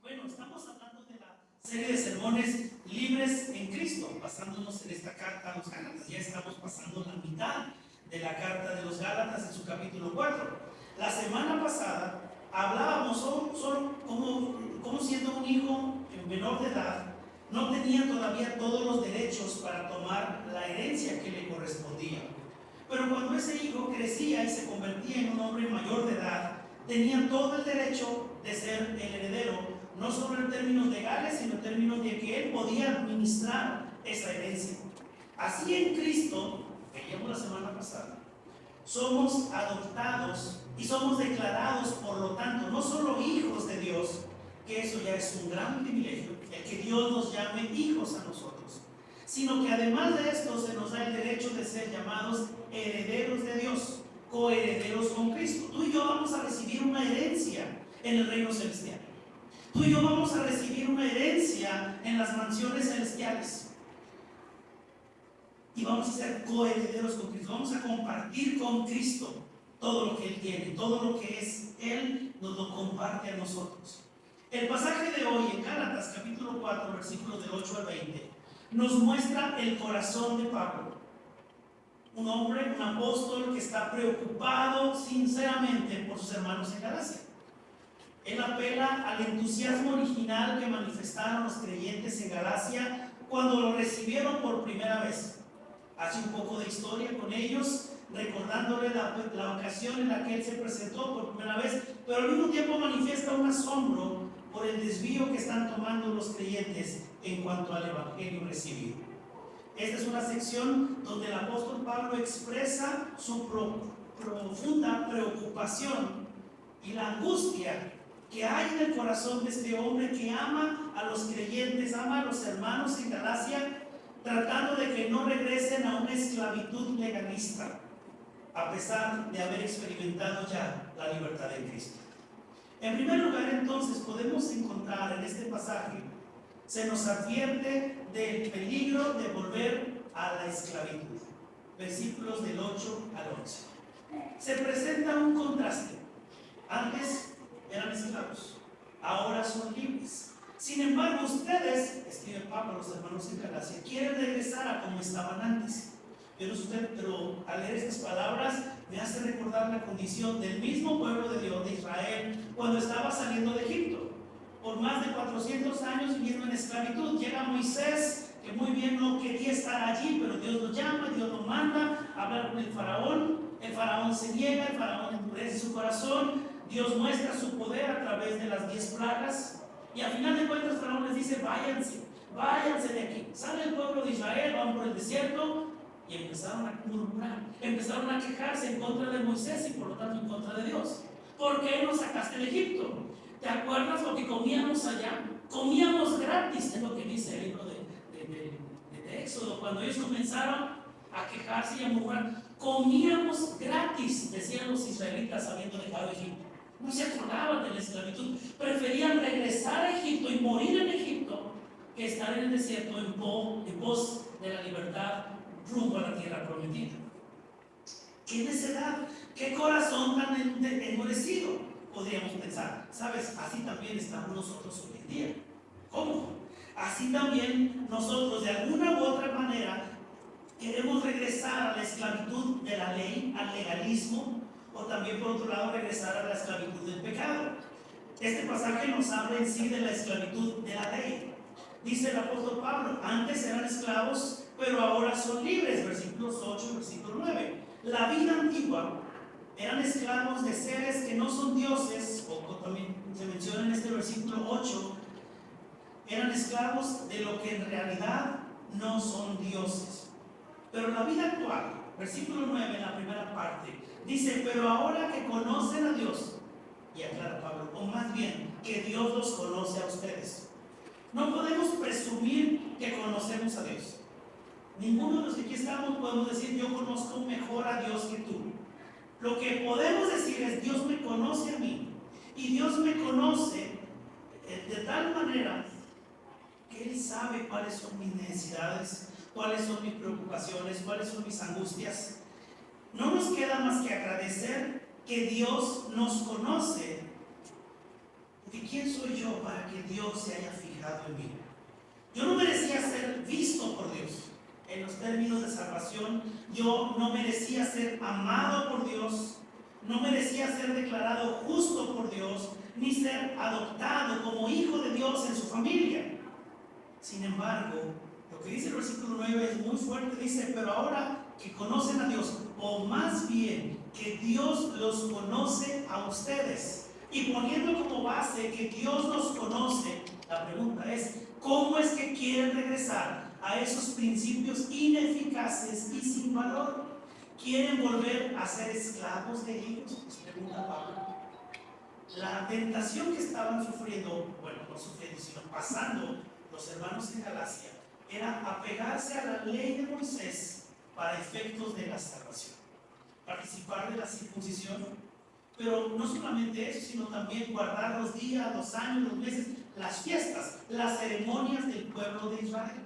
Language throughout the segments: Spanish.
Bueno, estamos hablando de la serie de sermones libres en Cristo, basándonos en esta carta a los Gálatas. Ya estamos pasando la mitad de la carta de los Gálatas en su capítulo 4. La semana pasada hablábamos solo como siendo un hijo menor de edad, no tenía todavía todos los derechos para tomar la herencia que le correspondía. Pero cuando ese hijo crecía y se convertía en un hombre mayor de edad, tenía todo el derecho de ser el heredero, no solo en términos legales, sino en términos de que él podía administrar esa herencia. Así en Cristo, veíamos la semana pasada, somos adoptados y somos declarados, por lo tanto, no solo hijos de Dios, que eso ya es un gran privilegio, el que Dios nos llame hijos a nosotros, sino que además de esto se nos da el derecho de ser llamados herederos de Dios, coherederos con Cristo. Tú y yo vamos a recibir una herencia en el reino celestial. Tú y yo vamos a recibir una herencia en las mansiones celestiales. Y vamos a ser coherederos con Cristo. Vamos a compartir con Cristo todo lo que Él tiene, todo lo que es Él nos lo comparte a nosotros. El pasaje de hoy en Gálatas capítulo 4, versículos del 8 al 20, nos muestra el corazón de Pablo. Un hombre, un apóstol que está preocupado sinceramente por sus hermanos en Galacia. Él apela al entusiasmo original que manifestaron los creyentes en Galacia cuando lo recibieron por primera vez. Hace un poco de historia con ellos, recordándole la ocasión en la que él se presentó por primera vez, pero al mismo tiempo manifiesta un asombro por el desvío que están tomando los creyentes en cuanto al evangelio recibido. Esta es una sección donde el apóstol Pablo expresa su profunda preocupación y la angustia que hay en el corazón de este hombre que ama a los creyentes, ama a los hermanos en Galacia, tratando de que no regresen a una esclavitud legalista, a pesar de haber experimentado ya la libertad en Cristo. En primer lugar, entonces, podemos encontrar en este pasaje, se nos advierte del peligro de volver a la esclavitud. Versículos del 8 al 11. Se presenta un contraste. Antes eran esclavos, ahora son libres. Sin embargo, ustedes, escribe Pablo a los hermanos en Galacia, quieren regresar a como estaban antes. Pero al leer estas palabras me hace recordar la condición del mismo pueblo de Dios, de Israel, cuando estaba saliendo de Egipto. Por más de 400 años viviendo en esclavitud, llega Moisés, que muy bien no quería estar allí, pero Dios lo llama, Dios lo manda a hablar con el faraón se niega, el faraón endurece su corazón, Dios muestra su poder a través de las 10 plagas, y al final de cuentas el faraón les dice, váyanse de aquí. Sale el pueblo de Israel, van por el desierto, y empezaron a murmurar, empezaron a quejarse en contra de Moisés y por lo tanto en contra de Dios. ¿Por qué nos sacaste de Egipto? ¿Te acuerdas lo que comíamos allá? Comíamos gratis, es lo que dice el libro de Éxodo. Cuando ellos comenzaron a quejarse y a murmurar, comíamos gratis, decían los israelitas habiendo dejado Egipto. No se acordaban de la esclavitud, preferían regresar a Egipto y morir en Egipto que estar en el desierto en pos de la libertad rumbo a la tierra prometida. ¡Qué necedad! ¡Qué corazón tan endurecido! Podríamos pensar. ¿Sabes? Así también estamos nosotros hoy en día. ¿Cómo? Así también nosotros de alguna u otra manera queremos regresar a la esclavitud de la ley, al legalismo, o también por otro lado regresar a la esclavitud del pecado. Este pasaje nos habla en sí de la esclavitud de la ley. Dice el apóstol Pablo, antes eran esclavos, pero ahora son libres, versículos 8 y versículo 9. La vida antigua eran esclavos de seres que no son dioses, o también se menciona en este versículo 8, eran esclavos de lo que en realidad no son dioses. Pero la vida actual, versículo 9 en la primera parte, dice, pero ahora que conocen a Dios, y aclara Pablo, o más bien, que Dios los conoce a ustedes. No podemos presumir que conocemos a Dios. Ninguno de los que aquí estamos podemos decir, yo conozco mejor a Dios que tú. Lo que podemos decir es, Dios me conoce a mí, y Dios me conoce de tal manera que Él sabe cuáles son mis necesidades, cuáles son mis preocupaciones, cuáles son mis angustias. No nos queda más que agradecer que Dios nos conoce que quién soy yo para que Dios se haya fijado en mí. Yo no merecía ser visto por Dios. En los términos de salvación, yo no merecía ser amado por Dios, no merecía ser declarado justo por Dios, ni ser adoptado como hijo de Dios en su familia. Sin embargo, lo que dice el versículo 9 es muy fuerte. Dice, pero ahora que conocen a Dios, o más bien que Dios los conoce a ustedes, y poniendo como base que Dios los conoce, la pregunta es, ¿cómo es que quieren regresar a esos principios ineficaces y sin valor? ¿Quieren volver a ser esclavos de ellos? Les pregunta Pablo. La tentación que estaban sufriendo, bueno, no sufriendo, sino pasando los hermanos en Galacia, era apegarse a la ley de Moisés para efectos de la salvación, participar de la circuncisión, pero no solamente eso, sino también guardar los días, los años, los meses, las fiestas, las ceremonias del pueblo de Israel.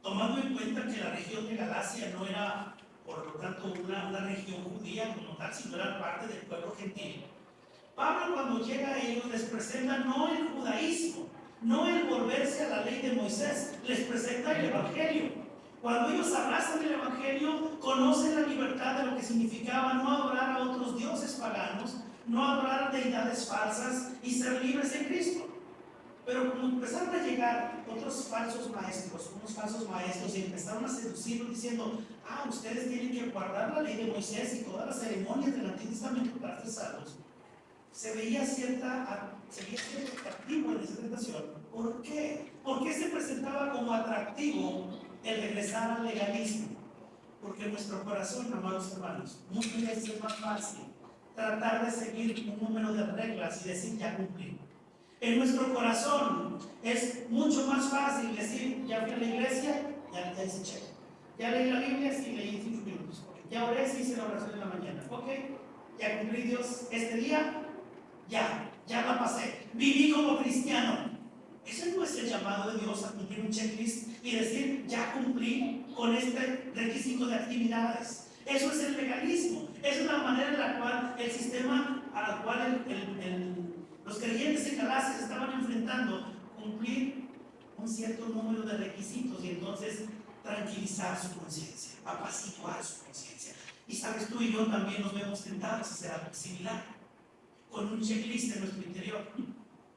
Tomando en cuenta que la región de Galacia no era, por lo tanto, una región judía como tal, sino era parte del pueblo gentil. Pablo, cuando llega a ellos, les presenta no el judaísmo, no el volverse a la ley de Moisés, les presenta el evangelio. Cuando ellos abrazan el evangelio, conocen la libertad de lo que significaba no adorar a otros dioses paganos, no adorar a deidades falsas y ser libres en Cristo. Pero como empezaron a llegar otros falsos maestros, unos falsos maestros, y empezaron a seducirlos diciendo, ustedes tienen que guardar la ley de Moisés y todas las ceremonias del Antiguo Testamento para ser salvos. Se veía cierto atractivo en esa tentación. ¿Por qué? ¿Por qué se presentaba como atractivo el regresar al legalismo? Porque en nuestro corazón, amados hermanos, muchas veces es más fácil tratar de seguir un número de reglas y decir ya cumplí. En nuestro corazón es mucho más fácil decir ya fui a la iglesia, ya hice check. Ya leí la Biblia, sí leí 5 minutos. Ya oré, sí hice la oración en la mañana. Ok, ya cumplí Dios este día. Ya la pasé. Viví como cristiano. Ese no es el llamado de Dios a cumplir un checklist y decir, ya cumplí con este requisito de actividades. Eso es el legalismo. Esa es la manera en la cual el sistema al cual los creyentes en Galacia se estaban enfrentando, cumplir un cierto número de requisitos y entonces tranquilizar su conciencia, apaciguar su conciencia. Y sabes, tú y yo también nos vemos tentados a hacer algo similar, con un checklist en nuestro interior,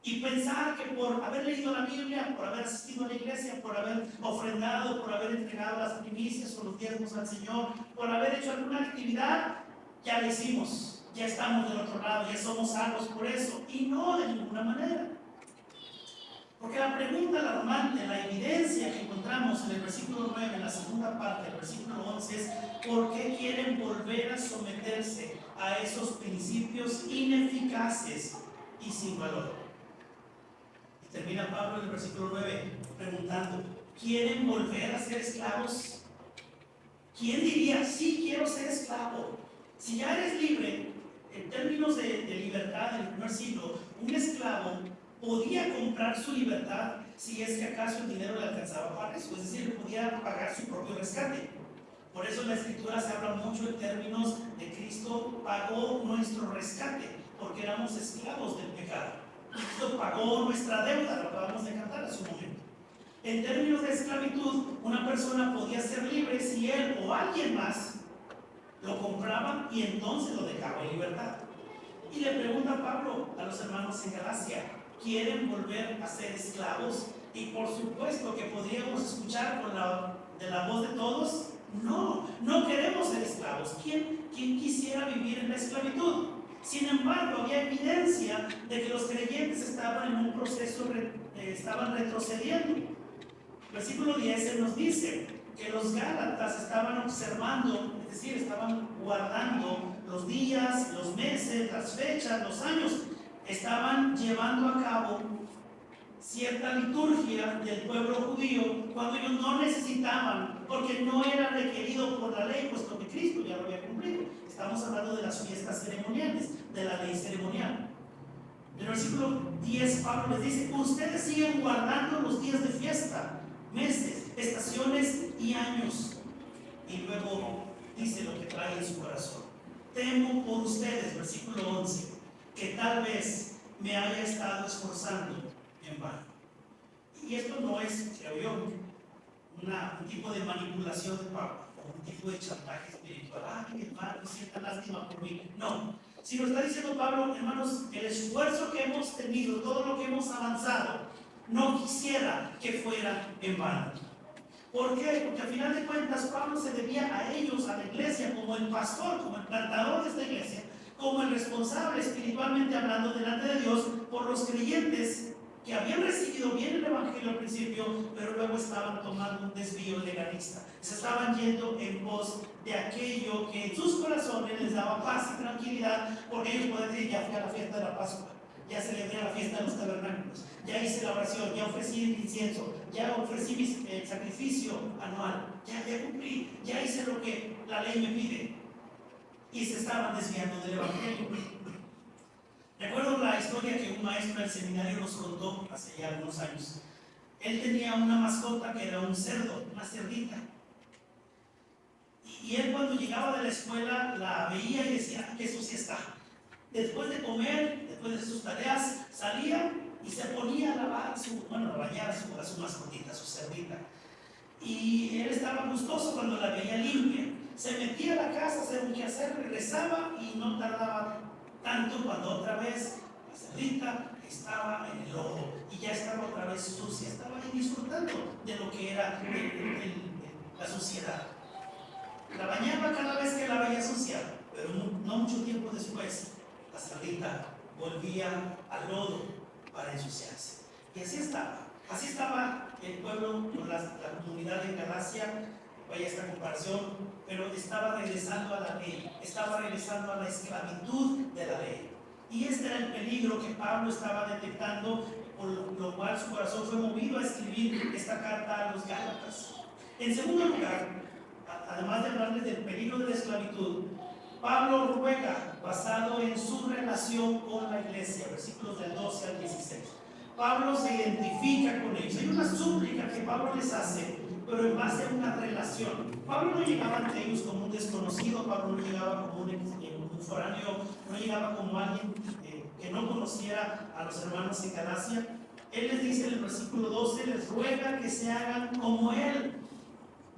y pensar que por haber leído la Biblia, por haber asistido a la iglesia, por haber ofrendado, por haber entregado las primicias o los diezmos al Señor, por haber hecho alguna actividad, ya lo hicimos, ya estamos del otro lado, ya somos salvos por eso. Y no, de ninguna manera. Porque la pregunta alarmante, la evidencia que encontramos en el versículo 9, en la segunda parte del versículo 11, es ¿por qué quieren volver a someterse a esos principios ineficaces y sin valor? Y termina Pablo en el versículo 9 preguntando, ¿quieren volver a ser esclavos? ¿Quién diría, sí quiero ser esclavo? Si ya eres libre, en términos de libertad en el primer siglo, un esclavo podía comprar su libertad si es que acaso el dinero le alcanzaba para eso, es decir, podía pagar su propio rescate. Por eso en la Escritura se habla mucho en términos de Cristo pagó nuestro rescate, porque éramos esclavos del pecado. Cristo pagó nuestra deuda, lo acabamos de cantar en su momento. En términos de esclavitud, una persona podía ser libre si él o alguien más lo compraba y entonces lo dejaba en libertad. Y le pregunta Pablo a los hermanos en Galacia, ¿quieren volver a ser esclavos? Y por supuesto que podríamos escuchar de la voz de todos, no queremos ser esclavos. ¿Quién quisiera vivir en la esclavitud? Sin embargo, había evidencia de que los creyentes estaban en un proceso, estaban retrocediendo. Versículo 10 él nos dice que los gálatas estaban observando, es decir, estaban guardando los días, los meses, las fechas, los años, estaban llevando a cabo cierta liturgia del pueblo judío cuando ellos no necesitaban, porque no era requerido por la ley, puesto que Cristo ya lo había cumplido. Estamos hablando de las fiestas ceremoniales, de la ley ceremonial. En el versículo 10 Pablo les dice, ustedes siguen guardando los días de fiesta, meses, estaciones y años. Y luego dice lo que trae en su corazón. Temo por ustedes, versículo 11, que tal vez me haya estado esforzando en vano. Y esto no es, creo yo, un tipo de manipulación de Pablo, o un tipo de chantaje espiritual. Mi hermano, sienta lástima por mí. No, si lo está diciendo Pablo, hermanos, el esfuerzo que hemos tenido, todo lo que hemos avanzado, no quisiera que fuera en vano. ¿Por qué? Porque al final de cuentas Pablo se debía a ellos, a la iglesia, como el pastor, como el plantador de esta iglesia, como el responsable espiritualmente hablando delante de Dios por los creyentes que habían recibido bien el evangelio al principio, pero luego estaban tomando un desvío legalista. Se estaban yendo en pos de aquello que en sus corazones les daba paz y tranquilidad, porque ellos pueden decir: ya fui a la fiesta de la Pascua, ya celebré la fiesta de los tabernáculos, ya hice la oración, ya ofrecí el incienso, ya ofrecí mi sacrificio anual, ya cumplí, ya hice lo que la ley me pide. Y se estaban desviando del evangelio. Recuerdo la historia que un maestro del seminario nos contó hace ya algunos años. Él tenía una mascota que era un cerdo, una cerdita. Y él, cuando llegaba de la escuela, la veía y decía: qué sucia está. Después de comer, después de sus tareas, salía y se ponía a lavar a bañar a su mascotita, a su cerdita. Y él estaba gustoso cuando la veía limpia. Se metía a la casa a hacer un quehacer, regresaba y no tardaba tanto cuando otra vez la cerdita estaba en el lodo y ya estaba otra vez sucia. Estaba ahí disfrutando de lo que era la suciedad. La bañaba cada vez que la veía sucia, pero no mucho tiempo después la cerdita volvía al lodo para ensuciarse. Y así estaba el pueblo, la comunidad de Galacia. Vaya esta comparación, pero estaba regresando a la ley, estaba regresando a la esclavitud de la ley. Y este era el peligro que Pablo estaba detectando, por lo cual su corazón fue movido a escribir esta carta a los Gálatas. En segundo lugar, además de hablarles del peligro de la esclavitud, Pablo ruega, basado en su relación con la iglesia, versículos del 12 al 16. Pablo se identifica con ellos. Hay una súplica que Pablo les hace, pero en base a una relación. Pablo no llegaba ante ellos como un desconocido, Pablo no llegaba como un foráneo, no llegaba como alguien que no conociera a los hermanos en Galacia. Él les dice en el versículo 12, les ruega que se hagan como él.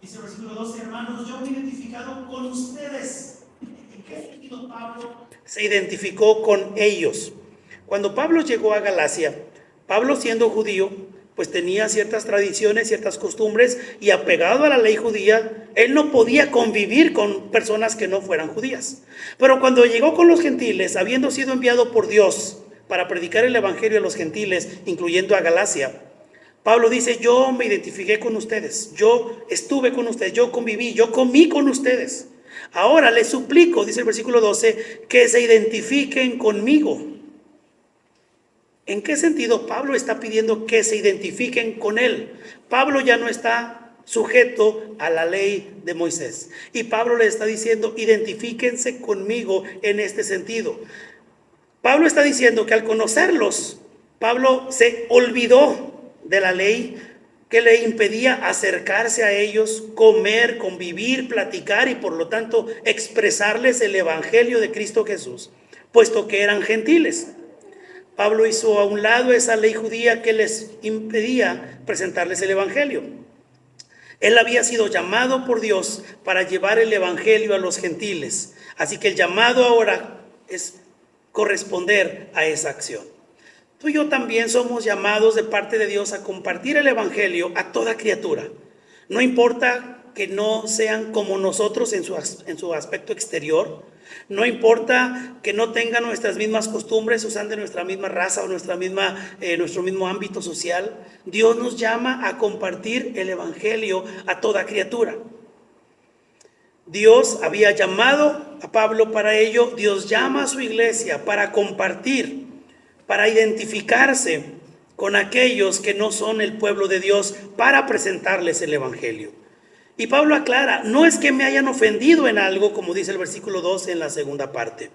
Dice el versículo 12: hermanos, yo me he identificado con ustedes. ¿En qué sentido Pablo se identificó con ellos? Cuando Pablo llegó a Galacia, Pablo, siendo judío, pues tenía ciertas tradiciones, ciertas costumbres, y apegado a la ley judía, él no podía convivir con personas que no fueran judías. Pero cuando llegó con los gentiles, habiendo sido enviado por Dios para predicar el evangelio a los gentiles, incluyendo a Galacia, Pablo dice: yo me identifiqué con ustedes, yo estuve con ustedes, yo conviví, yo comí con ustedes. Ahora les suplico, dice el versículo 12, que se identifiquen conmigo. ¿En qué sentido Pablo está pidiendo que se identifiquen con él? Pablo ya no está sujeto a la ley de Moisés. Y Pablo le está diciendo: identifíquense conmigo en este sentido. Pablo está diciendo que al conocerlos, Pablo se olvidó de la ley que le impedía acercarse a ellos, comer, convivir, platicar y por lo tanto expresarles el evangelio de Cristo Jesús, puesto que eran gentiles. Pablo hizo a un lado esa ley judía que les impedía presentarles el evangelio. Él había sido llamado por Dios para llevar el evangelio a los gentiles. Así que el llamado ahora es corresponder a esa acción. Tú y yo también somos llamados de parte de Dios a compartir el evangelio a toda criatura. No importa que no sean como nosotros en su aspecto exterior. No importa que no tengan nuestras mismas costumbres o sean de nuestra misma raza o nuestro mismo ámbito social. Dios nos llama a compartir el evangelio a toda criatura. Dios había llamado a Pablo para ello. Dios llama a su iglesia para compartir, para identificarse con aquellos que no son el pueblo de Dios, para presentarles el evangelio. Y Pablo aclara: no es que me hayan ofendido en algo, como dice el versículo 12 en la segunda parte.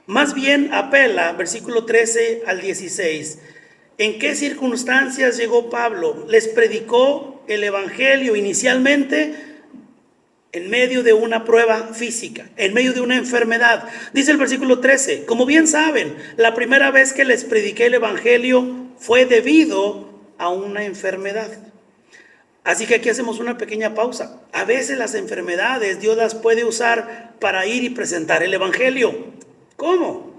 Más bien apela, versículo 13 al 16. ¿En qué circunstancias llegó Pablo? Les predicó el evangelio inicialmente en medio de una prueba física, en medio de una enfermedad. Dice el versículo 13, como bien saben, la primera vez que les prediqué el evangelio fue debido a una enfermedad. Así que aquí hacemos una pequeña pausa. A veces las enfermedades Dios las puede usar para ir y presentar el evangelio. ¿Cómo?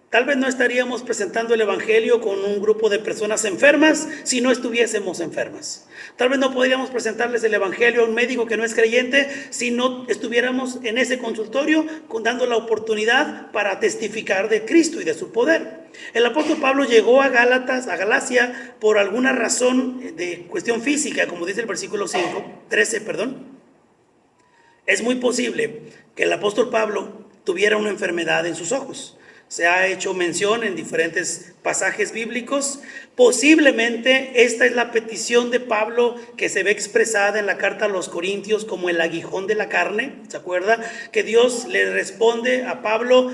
Tal vez no estaríamos presentando el evangelio con un grupo de personas enfermas si no estuviésemos enfermas. Tal vez no podríamos presentarles el evangelio a un médico que no es creyente si no estuviéramos en ese consultorio dando la oportunidad para testificar de Cristo y de su poder. El apóstol Pablo llegó a Galacia por alguna razón de cuestión física, como dice el versículo 13. Es muy posible que el apóstol Pablo tuviera una enfermedad en sus ojos. Se ha hecho mención en diferentes pasajes bíblicos. Posiblemente esta es la petición de Pablo que se ve expresada en la carta a los Corintios como el aguijón de la carne. ¿Se acuerda? Que Dios le responde a Pablo: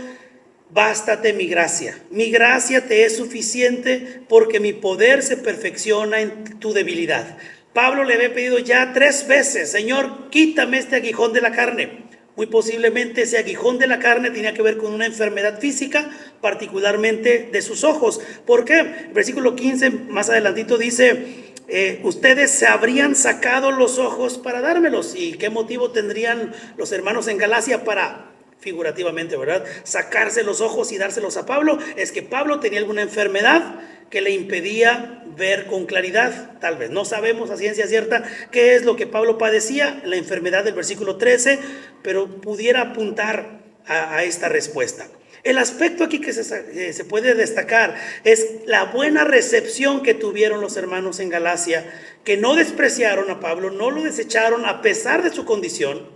bástate mi gracia te es suficiente porque mi poder se perfecciona en tu debilidad. Pablo le había pedido ya 3 veces: Señor, quítame este aguijón de la carne. Muy posiblemente ese aguijón de la carne tenía que ver con una enfermedad física, particularmente de sus ojos. ¿Por qué? El versículo 15 más adelantito dice: ustedes se habrían sacado los ojos para dármelos. ¿Y qué motivo tendrían los hermanos en Galacia para, figurativamente, ¿verdad?, sacarse los ojos y dárselos a Pablo? Es que Pablo tenía alguna enfermedad que le impedía ver con claridad. Tal vez no sabemos a ciencia cierta qué es lo que Pablo padecía, la enfermedad del versículo 13, pero pudiera apuntar a esta respuesta. El aspecto aquí que se puede destacar es la buena recepción que tuvieron los hermanos en Galacia, que no despreciaron a Pablo, no lo desecharon a pesar de su condición.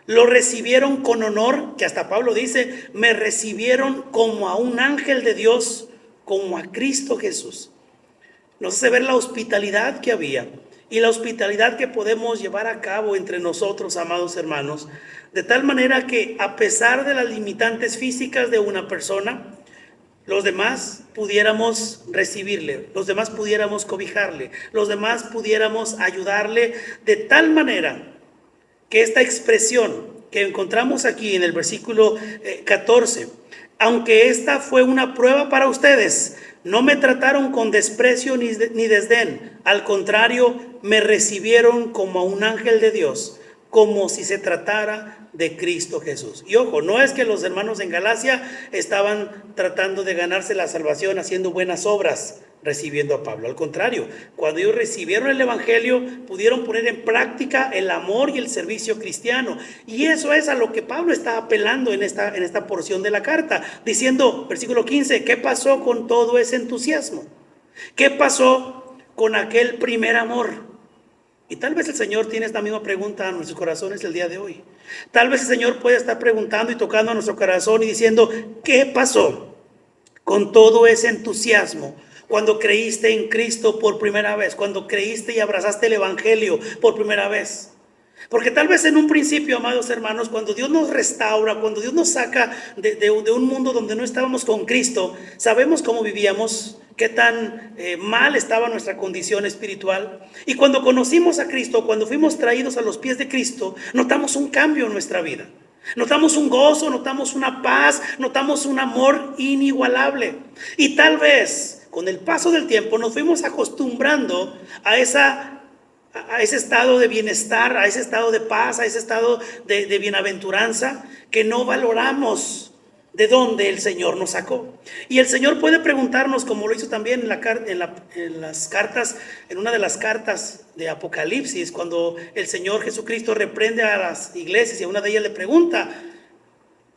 Lo recibieron con honor, que hasta Pablo dice: me recibieron como a un ángel de Dios, como a Cristo Jesús. Nos hace ver la hospitalidad que había y la hospitalidad que podemos llevar a cabo entre nosotros, amados hermanos, de tal manera que a pesar de las limitantes físicas de una persona, los demás pudiéramos recibirle, los demás pudiéramos cobijarle, los demás pudiéramos ayudarle, de tal manera que esta expresión que encontramos aquí en el versículo 14, aunque esta fue una prueba para ustedes, no me trataron con desprecio ni desdén. Al contrario, me recibieron como a un ángel de Dios, como si se tratara de Cristo Jesús. Y ojo, no es que los hermanos en Galacia estaban tratando de ganarse la salvación haciendo buenas obras, recibiendo a Pablo. Al contrario, cuando ellos recibieron el evangelio, pudieron poner en práctica el amor y el servicio cristiano. Y eso es a lo que Pablo está apelando en esta porción de la carta, diciendo, versículo 15, ¿qué pasó con todo ese entusiasmo? ¿Qué pasó con aquel primer amor? Y tal vez el Señor tiene esta misma pregunta a nuestros corazones el día de hoy. Tal vez el Señor puede estar preguntando y tocando a nuestro corazón y diciendo: ¿qué pasó con todo ese entusiasmo cuando creíste en Cristo por primera vez? Cuando creíste y abrazaste el evangelio por primera vez. Porque tal vez en un principio, amados hermanos, cuando Dios nos restaura, cuando Dios nos saca de un mundo donde no estábamos con Cristo, sabemos cómo vivíamos, qué tan mal estaba nuestra condición espiritual. Y cuando conocimos a Cristo, cuando fuimos traídos a los pies de Cristo, notamos un cambio en nuestra vida. Notamos un gozo, notamos una paz, notamos un amor inigualable. Y tal vez con el paso del tiempo nos fuimos acostumbrando a ese estado de bienestar, a ese estado de paz, a ese estado de bienaventuranza, que no valoramos de dónde el Señor nos sacó. Y el Señor puede preguntarnos, como lo hizo también en las cartas, en una de las cartas de Apocalipsis, cuando el Señor Jesucristo reprende a las iglesias y a una de ellas le pregunta: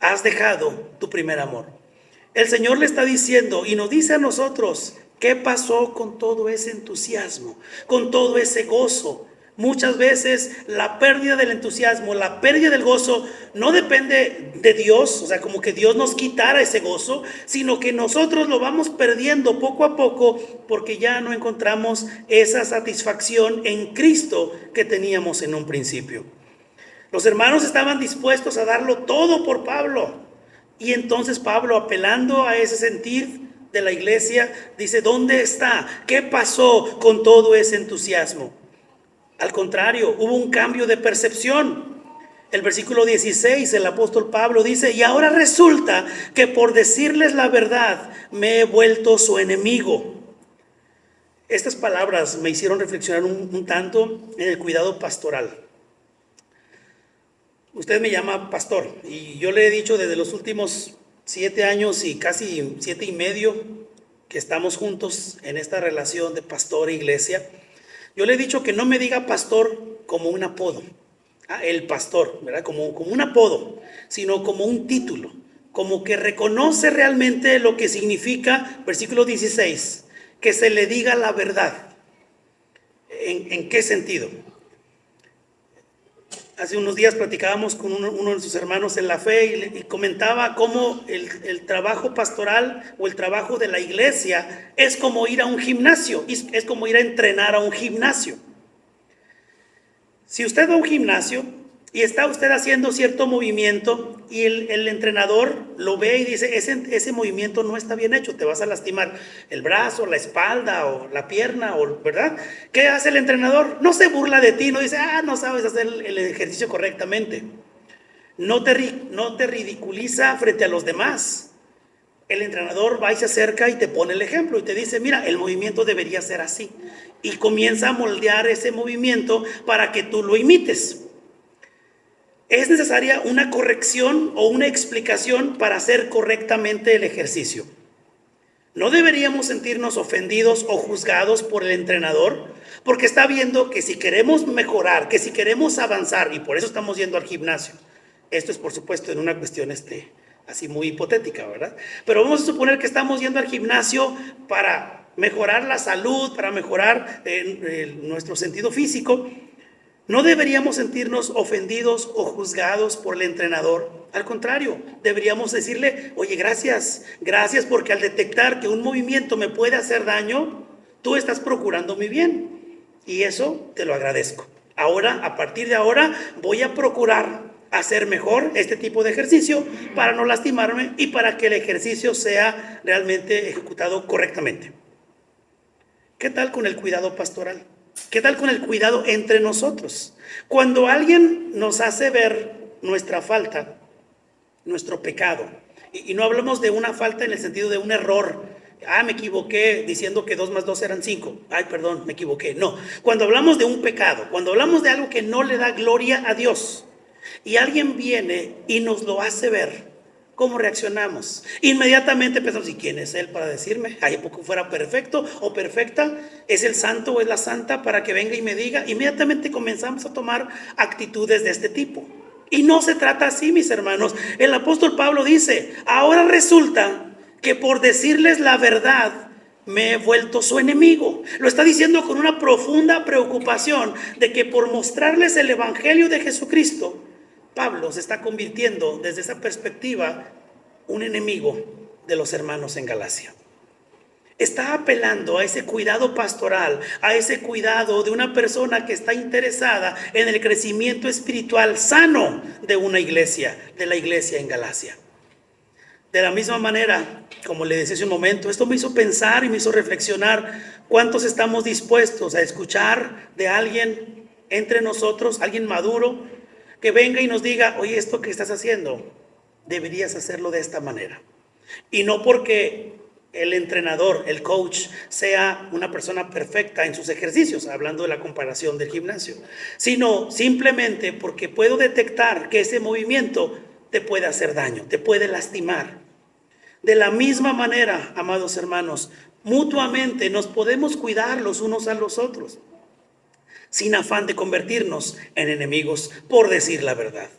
¿has dejado tu primer amor? El Señor le está diciendo y nos dice a nosotros: ¿qué pasó con todo ese entusiasmo, con todo ese gozo? Muchas veces la pérdida del entusiasmo, la pérdida del gozo no depende de Dios, o sea, como que Dios nos quitara ese gozo, sino que nosotros lo vamos perdiendo poco a poco porque ya no encontramos esa satisfacción en Cristo que teníamos en un principio. Los hermanos estaban dispuestos a darlo todo por Pablo, y entonces Pablo, apelando a ese sentir de la iglesia, dice: ¿dónde está? ¿Qué pasó con todo ese entusiasmo? Al contrario, hubo un cambio de percepción. El versículo 16, el apóstol Pablo dice: y ahora resulta que por decirles la verdad me he vuelto su enemigo. Estas palabras me hicieron reflexionar un tanto en el cuidado pastoral. Usted me llama pastor y yo le he dicho desde los últimos 7 años y casi 7 y medio que estamos juntos en esta relación de pastor e iglesia. Yo le he dicho que no me diga pastor como un apodo, el pastor, ¿verdad? Como un apodo, sino como un título, como que reconoce realmente lo que significa, versículo 16, que se le diga la verdad. ¿En qué sentido? Hace unos días platicábamos con uno de sus hermanos en la fe y comentaba cómo el trabajo pastoral o el trabajo de la iglesia es como ir a un gimnasio, es como ir a entrenar a un gimnasio. Si usted va a un gimnasio y está usted haciendo cierto movimiento y el entrenador lo ve y dice: ese movimiento no está bien hecho, te vas a lastimar el brazo, la espalda o la pierna, ¿verdad? ¿Qué hace el entrenador? No se burla de ti, no dice: no sabes hacer el ejercicio correctamente. No te ridiculiza frente a los demás. El entrenador va y se acerca y te pone el ejemplo y te dice: mira, el movimiento debería ser así. Y comienza a moldear ese movimiento para que tú lo imites. Es necesaria una corrección o una explicación para hacer correctamente el ejercicio. No deberíamos sentirnos ofendidos o juzgados por el entrenador, porque está viendo que si queremos mejorar, que si queremos avanzar, y por eso estamos yendo al gimnasio. Esto es, por supuesto, en una cuestión así muy hipotética, ¿verdad? Pero vamos a suponer que estamos yendo al gimnasio para mejorar la salud, para mejorar nuestro sentido físico. No deberíamos sentirnos ofendidos o juzgados por el entrenador. Al contrario, deberíamos decirle: oye, gracias porque al detectar que un movimiento me puede hacer daño, tú estás procurando mi bien. Y eso te lo agradezco. Ahora, a partir de ahora, voy a procurar hacer mejor este tipo de ejercicio para no lastimarme y para que el ejercicio sea realmente ejecutado correctamente. ¿Qué tal con el cuidado pastoral? ¿Qué tal con el cuidado entre nosotros? Cuando alguien nos hace ver nuestra falta, nuestro pecado, y no hablamos de una falta en el sentido de un error: me equivoqué diciendo que 2 más 2 eran 5, perdón, me equivoqué. No, cuando hablamos de un pecado, cuando hablamos de algo que no le da gloria a Dios, y alguien viene y nos lo hace ver, ¿cómo reaccionamos? Inmediatamente pensamos: ¿y quién es él para decirme? ¿A poco fuera perfecto o perfecta? ¿Es el santo o es la santa para que venga y me diga? Inmediatamente comenzamos a tomar actitudes de este tipo. Y no se trata así, mis hermanos. El apóstol Pablo dice: ahora resulta que por decirles la verdad me he vuelto su enemigo. Lo está diciendo con una profunda preocupación de que por mostrarles el evangelio de Jesucristo, Pablo se está convirtiendo desde esa perspectiva un enemigo de los hermanos en Galacia. Está apelando a ese cuidado pastoral, a ese cuidado de una persona que está interesada en el crecimiento espiritual sano de una iglesia, de la iglesia en Galacia. De la misma manera, como le decía hace un momento, esto me hizo pensar y me hizo reflexionar: ¿cuántos estamos dispuestos a escuchar de alguien entre nosotros, alguien maduro, que venga y nos diga: oye, esto que estás haciendo, deberías hacerlo de esta manera? Y no porque el entrenador, el coach, sea una persona perfecta en sus ejercicios, hablando de la comparación del gimnasio, sino simplemente porque puedo detectar que ese movimiento te puede hacer daño, te puede lastimar. De la misma manera, amados hermanos, mutuamente nos podemos cuidar los unos a los otros, sin afán de convertirnos en enemigos por decir la verdad.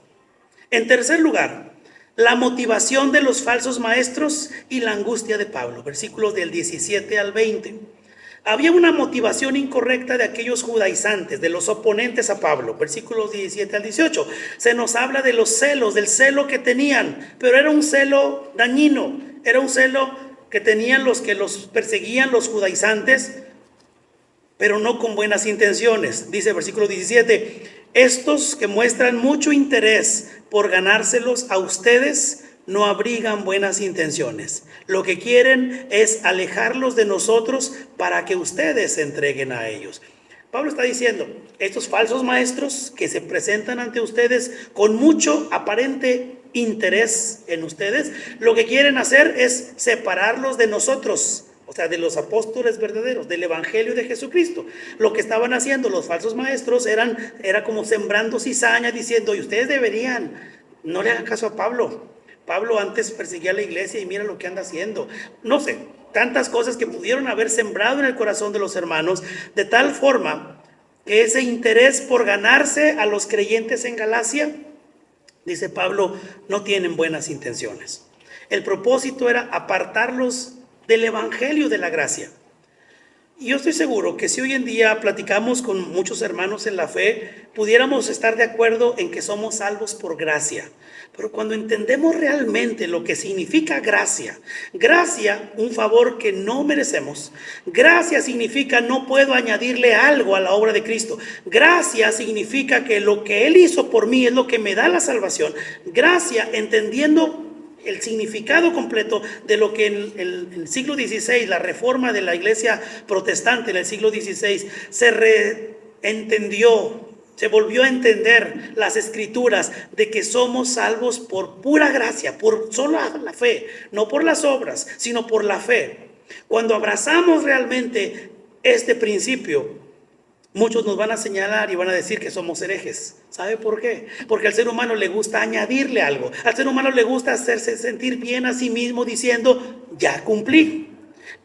En tercer lugar, la motivación de los falsos maestros y la angustia de Pablo, versículos del 17 al 20. Había una motivación incorrecta de aquellos judaizantes, de los oponentes a Pablo, versículos 17 al 18. Se nos habla de los celos, del celo que tenían, pero era un celo dañino, era un celo que tenían los que los perseguían, los judaizantes, pero no con buenas intenciones. Dice el versículo 17: estos que muestran mucho interés por ganárselos a ustedes no abrigan buenas intenciones. Lo que quieren es alejarlos de nosotros para que ustedes se entreguen a ellos. Pablo está diciendo, estos falsos maestros que se presentan ante ustedes con mucho aparente interés en ustedes, lo que quieren hacer es separarlos de nosotros, o sea, de los apóstoles verdaderos, del evangelio de Jesucristo. Lo que estaban haciendo los falsos maestros era como sembrando cizaña, diciendo, y ustedes deberían, no le hagan caso a Pablo. Pablo antes perseguía a la iglesia y mira lo que anda haciendo. No sé, tantas cosas que pudieron haber sembrado en el corazón de los hermanos, de tal forma que ese interés por ganarse a los creyentes en Galacia, dice Pablo, no tienen buenas intenciones. El propósito era apartarlos del evangelio de la gracia. Y yo estoy seguro que si hoy en día platicamos con muchos hermanos en la fe, pudiéramos estar de acuerdo en que somos salvos por gracia. Pero cuando entendemos realmente lo que significa gracia, gracia, un favor que no merecemos. Gracia significa no puedo añadirle algo a la obra de Cristo. Gracia significa que lo que Él hizo por mí es lo que me da la salvación. Gracia, entendiendo el significado completo de lo que en el siglo XVI, la reforma de la iglesia protestante en el siglo XVI, se reentendió, se volvió a entender las escrituras de que somos salvos por pura gracia, por solo la fe, no por las obras, sino por la fe. Cuando abrazamos realmente este principio, muchos nos van a señalar y van a decir que somos herejes. ¿Sabe por qué? Porque al ser humano le gusta añadirle algo. Al ser humano le gusta hacerse sentir bien a sí mismo diciendo, ya cumplí.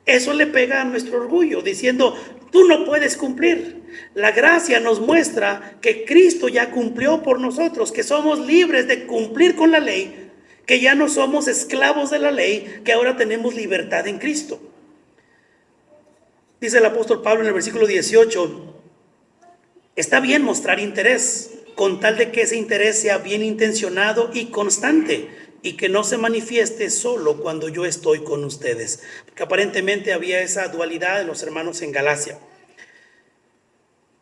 Eso le pega a nuestro orgullo, diciendo, tú no puedes cumplir. La gracia nos muestra que Cristo ya cumplió por nosotros, que somos libres de cumplir con la ley, que ya no somos esclavos de la ley, que ahora tenemos libertad en Cristo. Dice el apóstol Pablo en el versículo 18, está bien mostrar interés, con tal de que ese interés sea bien intencionado y constante, y que no se manifieste solo cuando yo estoy con ustedes. Porque aparentemente había esa dualidad en los hermanos en Galacia.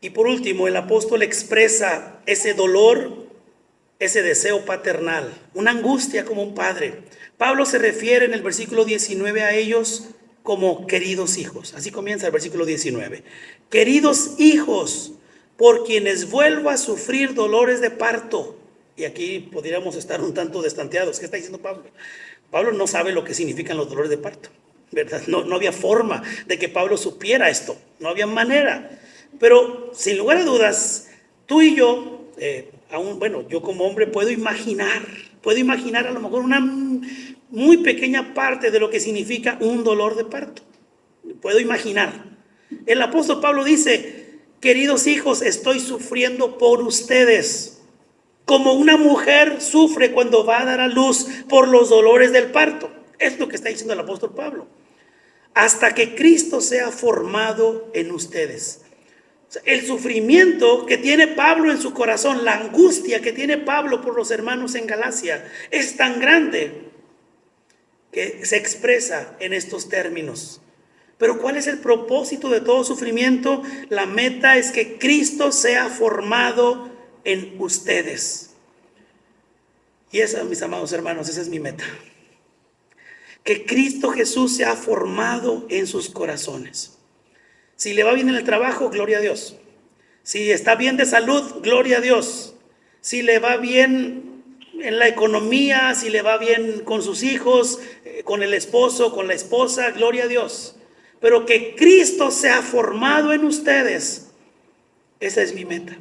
Y por último, el apóstol expresa ese dolor, ese deseo paternal, una angustia como un padre. Pablo se refiere en el versículo 19 a ellos como queridos hijos. Así comienza el versículo 19. Queridos hijos, por quienes vuelvo a sufrir dolores de parto. Y aquí podríamos estar un tanto destanteados. ¿Qué está diciendo Pablo? Pablo no sabe lo que significan los dolores de parto, ¿verdad? No había forma de que Pablo supiera esto. No había manera. Pero sin lugar a dudas, tú y yo, yo como hombre puedo imaginar a lo mejor una muy pequeña parte de lo que significa un dolor de parto. Puedo imaginar. El apóstol Pablo dice, queridos hijos, estoy sufriendo por ustedes, como una mujer sufre cuando va a dar a luz por los dolores del parto. Es lo que está diciendo el apóstol Pablo. Hasta que Cristo sea formado en ustedes. El sufrimiento que tiene Pablo en su corazón, la angustia que tiene Pablo por los hermanos en Galacia, es tan grande que se expresa en estos términos. Pero ¿cuál es el propósito de todo sufrimiento? La meta es que Cristo sea formado en ustedes. Y esa, mis amados hermanos, esa es mi meta. Que Cristo Jesús sea formado en sus corazones. Si le va bien en el trabajo, gloria a Dios. Si está bien de salud, gloria a Dios. Si le va bien en la economía, si le va bien con sus hijos, con el esposo, con la esposa, gloria a Dios. Pero que Cristo sea formado en ustedes, esa es mi meta.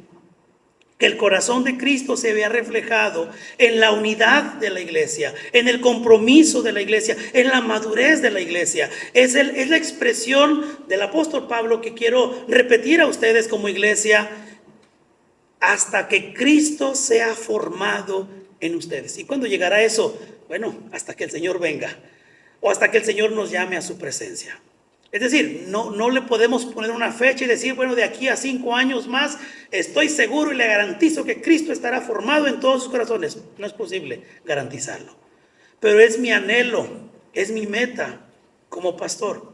Que el corazón de Cristo se vea reflejado en la unidad de la iglesia, en el compromiso de la iglesia, en la madurez de la iglesia. Es la expresión del apóstol Pablo que quiero repetir a ustedes como iglesia, hasta que Cristo sea formado en ustedes. ¿Y cuándo llegará eso? Bueno, hasta que el Señor venga o hasta que el Señor nos llame a su presencia. Es decir, no le podemos poner una fecha y decir, bueno, de aquí a 5 años más estoy seguro y le garantizo que Cristo estará formado en todos sus corazones. No es posible garantizarlo. Pero es mi anhelo, es mi meta como pastor.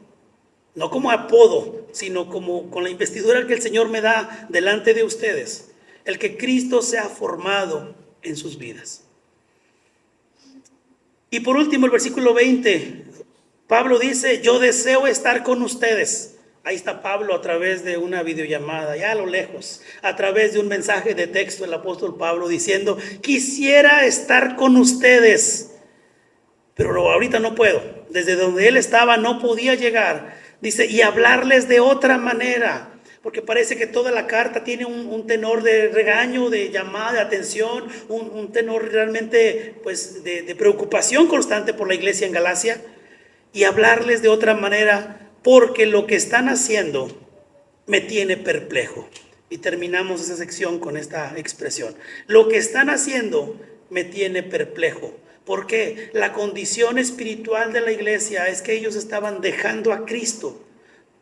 No como apodo, sino como con la investidura que el Señor me da delante de ustedes. El que Cristo sea formado en sus vidas. Y por último, el versículo 20. Pablo dice, yo deseo estar con ustedes. Ahí está Pablo a través de una videollamada, ya a lo lejos, a través de un mensaje de texto, el apóstol Pablo diciendo: quisiera estar con ustedes, pero ahorita no puedo. Desde donde él estaba no podía llegar. Dice, y hablarles de otra manera, porque parece que toda la carta tiene un tenor de regaño, de llamada, de atención, un tenor realmente pues de preocupación constante por la iglesia en Galacia. Y hablarles de otra manera, porque lo que están haciendo me tiene perplejo. Y terminamos esa sección con esta expresión: lo que están haciendo me tiene perplejo. ¿Por qué? La condición espiritual de la iglesia es que ellos estaban dejando a Cristo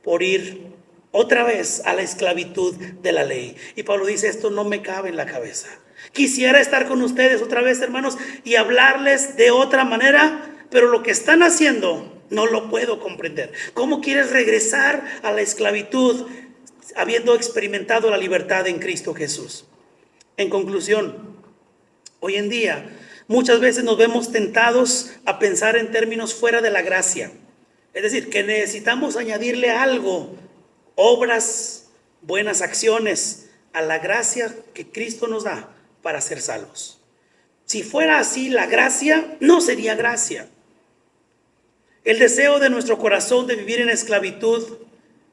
por ir otra vez a la esclavitud de la ley. Y Pablo dice: esto no me cabe en la cabeza. Quisiera estar con ustedes otra vez, hermanos, y hablarles de otra manera, pero lo que están haciendo no lo puedo comprender. ¿Cómo quieres regresar a la esclavitud habiendo experimentado la libertad en Cristo Jesús? En conclusión, hoy en día muchas veces nos vemos tentados a pensar en términos fuera de la gracia. Es decir, que necesitamos añadirle algo, obras, buenas acciones, a la gracia que Cristo nos da para ser salvos. Si fuera así, la gracia no sería gracia. El deseo de nuestro corazón de vivir en esclavitud,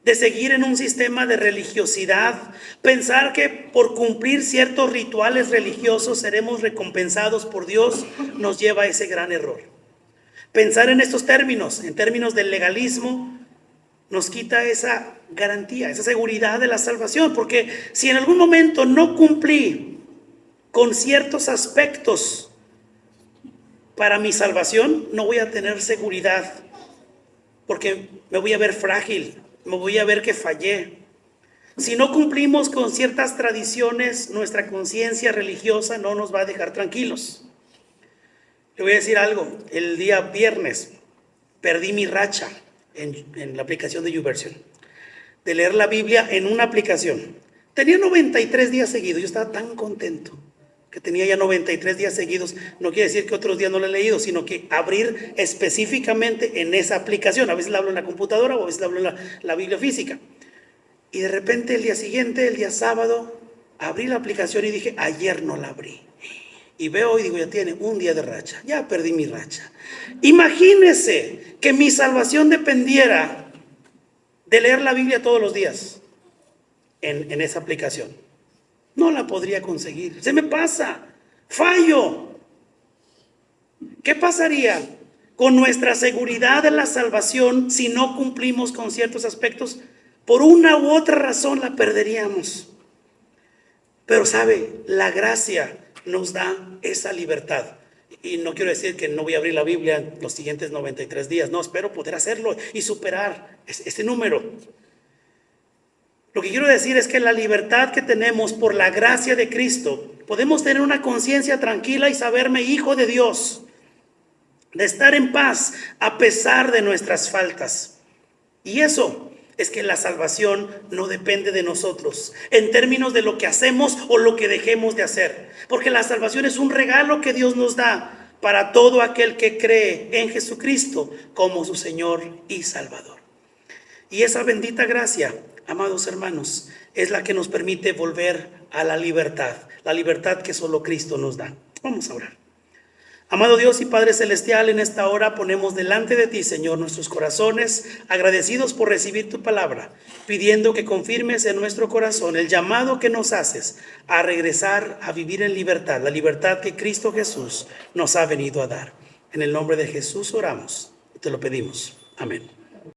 de seguir en un sistema de religiosidad, pensar que por cumplir ciertos rituales religiosos seremos recompensados por Dios, nos lleva a ese gran error. Pensar en estos términos, en términos del legalismo, nos quita esa garantía, esa seguridad de la salvación, porque si en algún momento no cumplí con ciertos aspectos para mi salvación, no voy a tener seguridad, porque me voy a ver frágil, me voy a ver que fallé. Si no cumplimos con ciertas tradiciones, nuestra conciencia religiosa no nos va a dejar tranquilos. Le voy a decir algo: el día viernes perdí mi racha en la aplicación de YouVersion, de leer la Biblia en una aplicación. Tenía 93 días seguidos, yo estaba tan contento que tenía ya 93 días seguidos. No quiere decir que otros días no lo he leído, sino que abrir específicamente en esa aplicación. A veces la hablo en la computadora o a veces la hablo en la Biblia física. Y de repente el día siguiente, el día sábado, abrí la aplicación y dije: ayer no la abrí. Y veo y digo: ya tiene un día de racha, ya perdí mi racha. Imagínese que mi salvación dependiera de leer la Biblia todos los días en esa aplicación. No la podría conseguir, se me pasa, fallo. ¿Qué pasaría con nuestra seguridad de la salvación si no cumplimos con ciertos aspectos? Por una u otra razón la perderíamos. Pero sabe, la gracia nos da esa libertad. Y no quiero decir que no voy a abrir la Biblia los siguientes 93 días. No, espero poder hacerlo y superar ese número. Lo que quiero decir es que la libertad que tenemos por la gracia de Cristo, podemos tener una conciencia tranquila y saberme hijo de Dios, de estar en paz a pesar de nuestras faltas. Y eso es que la salvación no depende de nosotros en términos de lo que hacemos o lo que dejemos de hacer, porque la salvación es un regalo que Dios nos da para todo aquel que cree en Jesucristo como su Señor y Salvador. Y esa bendita gracia, amados hermanos, es la que nos permite volver a la libertad que solo Cristo nos da. Vamos a orar. Amado Dios y Padre Celestial, en esta hora ponemos delante de ti, Señor, nuestros corazones, agradecidos por recibir tu palabra, pidiendo que confirmes en nuestro corazón el llamado que nos haces a regresar a vivir en libertad, la libertad que Cristo Jesús nos ha venido a dar. En el nombre de Jesús oramos y te lo pedimos. Amén.